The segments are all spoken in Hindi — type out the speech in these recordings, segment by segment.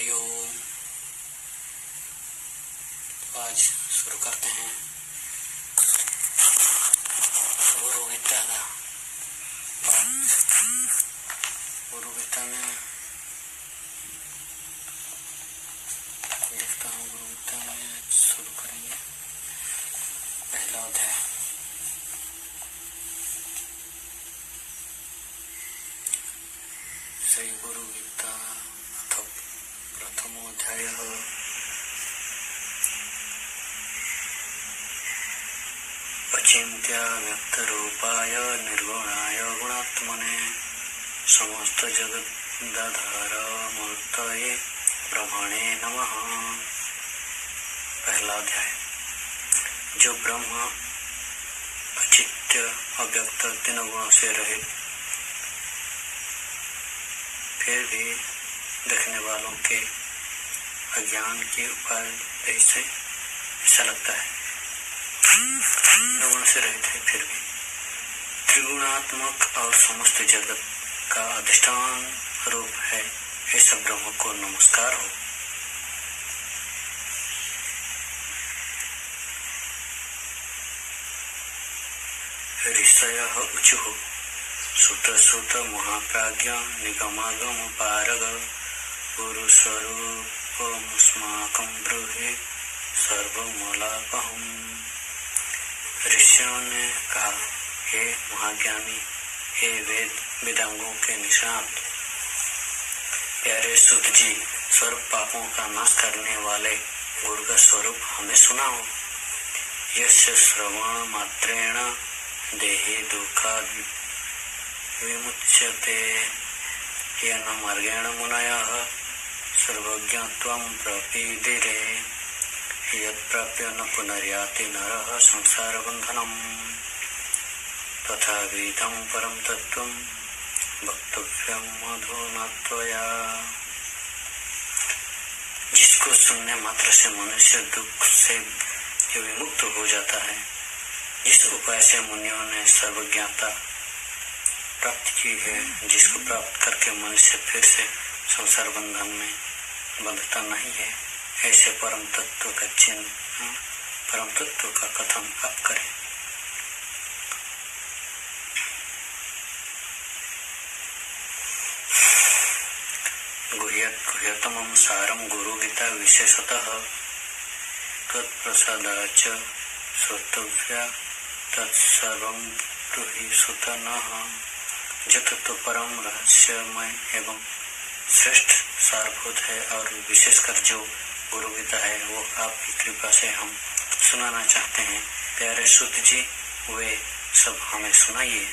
हरिओम। आज शुरू करते हैं गुरु गीता का पाठ। गुरु गीता में लिखता हूँ, गुरु गीता में शुरू करेंगे पहला अध्याय। श्री गुरु गीता प्रथमो अध्यायः। अचिन्त्य व्यक्तरूपाय निर्गुणाय गुणात्मने समस्त जगदाधार मूर्तये ब्रह्मणे नमः। पहला अध्याय। जो ब्रह्म अचित्य अव्यक्त तीनों गुणों से रहित फिर भी देखने वालों के अज्ञान के उपाय से ऐसा लगता है, गुण से रहित है, फिर भी त्रिगुणात्मक और समस्त जगत का अधिष्ठान रूप है, ऐसा ब्रह्म को नमस्कार हो। ऋषयः उचुः सुत सुत महाप्राज्ञ निगमागम पारग पुरुषरूपमुस्माकं ब्रूहि सर्वमूलापहम्। ऋषियों ने कहा, हे महाज्ञानी, हे वेदांगों के निष्णात, प्यारे सुत जी, सर्व पापों का नाश करने वाले गुरु का स्वरूप हमें सुनाओ। यस्य श्रवण मात्रेण देहि दुःखाद् विमुच्यते येन मार्गेण मुनयः सर्वज्ञत्वं प्रपीदिरे यत्प्राप्य न पुनर्याति नरः संसारबन्धनम् तथाविधं परं तत्त्वं वक्तव्यं अधुना त्वया। जिसको सुनने मात्र से मनुष्य दुख से विमुक्त हो जाता है, जिस उपाय से मुनियों ने सर्वज्ञता प्राप्त की है, जिसको प्राप्त करके मनुष्य फिर से संसार बंधन में बंधता नहीं है, ऐसे परम तत्व का चिन्ह, परम तत्व का कथन आप करें। गुह्यतमं सारं गुरु गीता विशेषतः तत्प्रसादाच श्रोतव्या तत्सर्वं ब्रूहि सुत नः। जो तत्व परम रहस्यमय एवं श्रेष्ठ सारभूत है और विशेषकर जो गुरु गीता है, वो आपकी कृपा से हम सुनाना चाहते हैं। प्यारे सुत जी, वे सब हमें सुनाइए।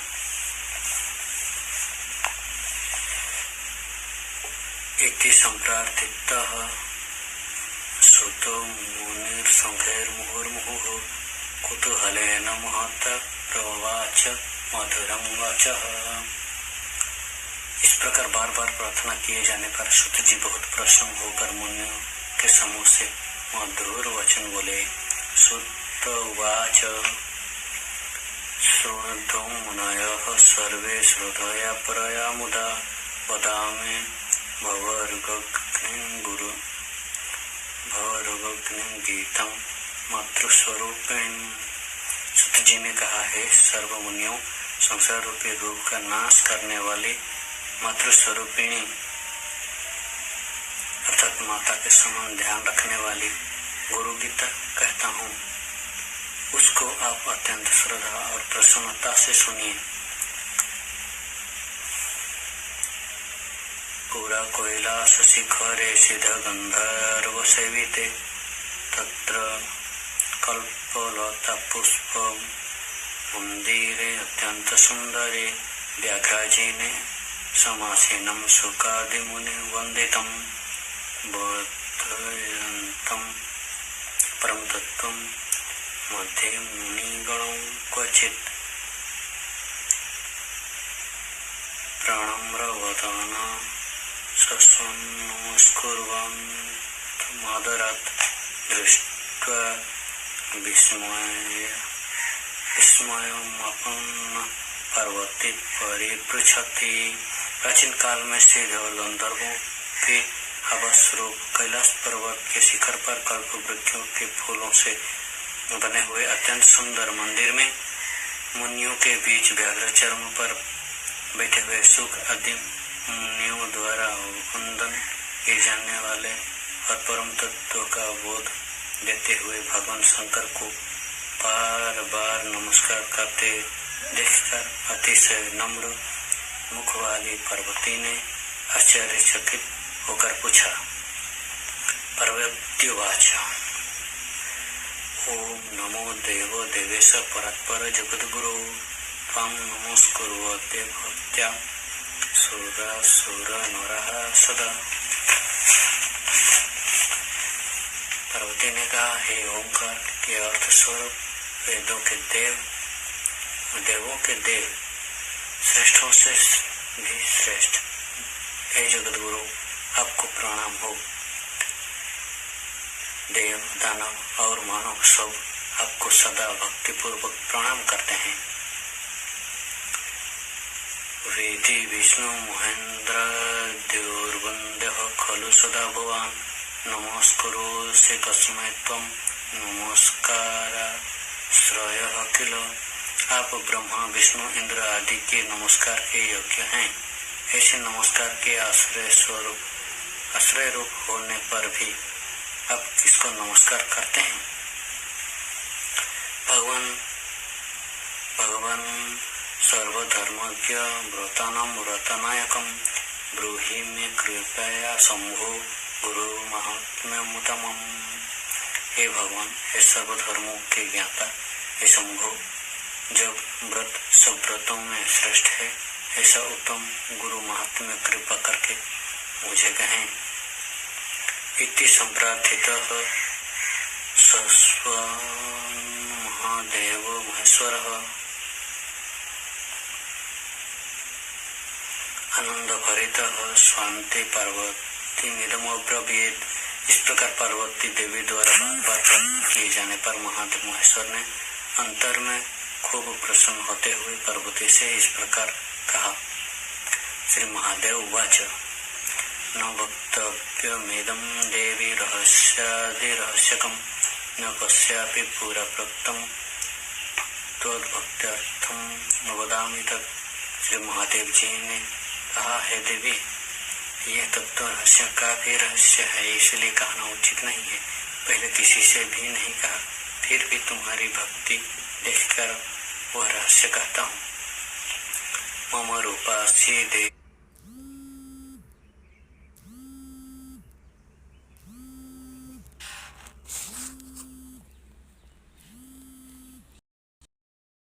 इति संप्रार्थितः सुतो मुनिर्संघैर्मुहुर्मुहुः कुतूहलेन महतः प्रवाच मधुरं वचः। इस प्रकार बार बार प्रार्थना किए जाने पर सुत जी बहुत प्रसन्न होकर मुनियों के समूह से मधुर वचन बोले। सुत उवाच शृण्वन्तु मुनयः सर्वे श्रद्धया परया मुदा वदामि भवरुग्निं गीतं मातृस्वरूपिणी। सुत जी ने कहा, है सर्व मुनियों, संसार रूपी रोग का नाश करने वाली मातृस्वरूपिणी अर्थात माता के समान ध्यान रखने वाली गुरु गीता कहता हूँ, उसको आप अत्यंत श्रद्धा और प्रसन्नता से सुनिए। पुरा कैलास शिखरे सिद्ध गंधर्व सेविते तत्र कल्पलता पुष्प मंदिरे अत्यंत सुंदरे व्याघ्राजिने समासीनं शुकादि मुनि वंदितं बोधयन्तं परम तत्त्वं मध्ये मुनिगणं क्वचित् प्रणम्रवदन सस्वन्नमस्कुर्वन्मादरात् दृष्ट्वा विस्मयमपन्न पार्वती परिपृच्छति। प्राचीन काल में सिद्ध और गंधर्वों की आवास रूप कैलाश पर्वत के शिखर पर कल्प वृक्षों के फूलों से बने हुए अत्यंत सुंदर मंदिर में मुनियों के बीच व्याघ्र चर्म पर बैठे हुए सुख आदि मुनियों द्वारा वंदन किए जाने वाले और परम तत्व का बोध देते हुए भगवान शंकर को बार बार नमस्कार करते देखकर अतिशय नम्र मुख वाली पार्वती ने आश्चर्यचकित होकर पूछा। पार्वत्युवाच ओम नमो देवो देवेश परत्पर जगद्गुरो त्वां नमस्कुर्वते भक्त्या सुरासुर नरः सदा। पार्वती ने कहा, हे ओंकार के अर्थ स्वरूप वेदों के देव, देवों के देव, श्रेष्ठों से भी श्रेष्ठ, हे जगद्गुरु आपको प्रणाम हो। देव, दानव और मानव सब आपको सदा भक्तिपूर्वक प्रणाम करते हैं। वेदी विष्णु महेंद्र द्योर्वन्द्यः खलु सदा भवान् नमस्कुरुषे तस्मै त्वं नमस्कारश्रयः किल। आप ब्रह्मा विष्णु इंद्र आदि के नमस्कार के योग्य हैं। ऐसे नमस्कार के आश्रय रूप होने पर भी आप किसको नमस्कार करते हैं? भगवान सर्वधर्मज्ञ व्रतानां व्रतनायकं ब्रूहि मे कृपया शंभो गुरु महात्म्यमुत्तमम्। हे भगवान, हे सर्वधर्मों के ज्ञाता, हे शंभो, जब व्रत सब व्रतों में श्रेष्ठ है, ऐसा उत्तम गुरु महात्म्य कृपा करके मुझे कहें। इति संप्रार्थितः सस्वन् महादेवो महेश्वरः आनंदभरितः स्वान्ते पार्वतीमिदमब्रवीत्। इस प्रकार पार्वती देवी द्वारा बार बार किए जाने पर महादेव महेश्वर ने अंतर में खूब प्रसन्न होते हुए पार्वती से इस प्रकार कहा। श्री महादेव उवाच न वक्तव्यमिदं देवी रहस्यादिरहस्यकं न कस्यापि पुरा प्रोक्तं त्वद्भक्त्यर्थं वदामि तत्। श्री महादेव जी ने कहा, है देवी, यह तत्व रहस्य का भी रहस्य है, इसलिए कहना उचित नहीं है। पहले किसी से भी नहीं कहा, फिर भी तुम्हारी भक्ति देखकर वह रहस्य कहता हूँ। मम रूपासि देवी